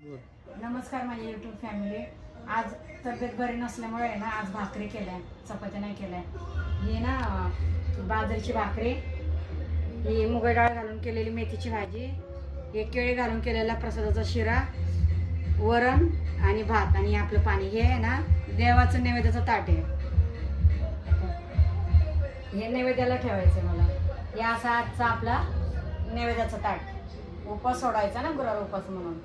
नमस्कार माझी YouTube family. आज तब्येत बरी नसल्यामुळे आहे ना, आज भाकरी केल्या, चपात्या नाही केल्या. ही ना बाजरीची भाकरी, ही मुगा डाळ घालून केलेली मेथीची भाजी, एक केळी घालून केलेला प्रसादाचा शिरा, वरण आणि भात आणि आपलं पाणी. हे आहे ना देवाचं नैवेद्याचं ताट आहे. हे नैवेद्याला ठेवायचं मला. हे असा आजचा आपला नैवेद्याचं ताट. उपास सोडायचा ना, गुरुवार उपास म्हणून.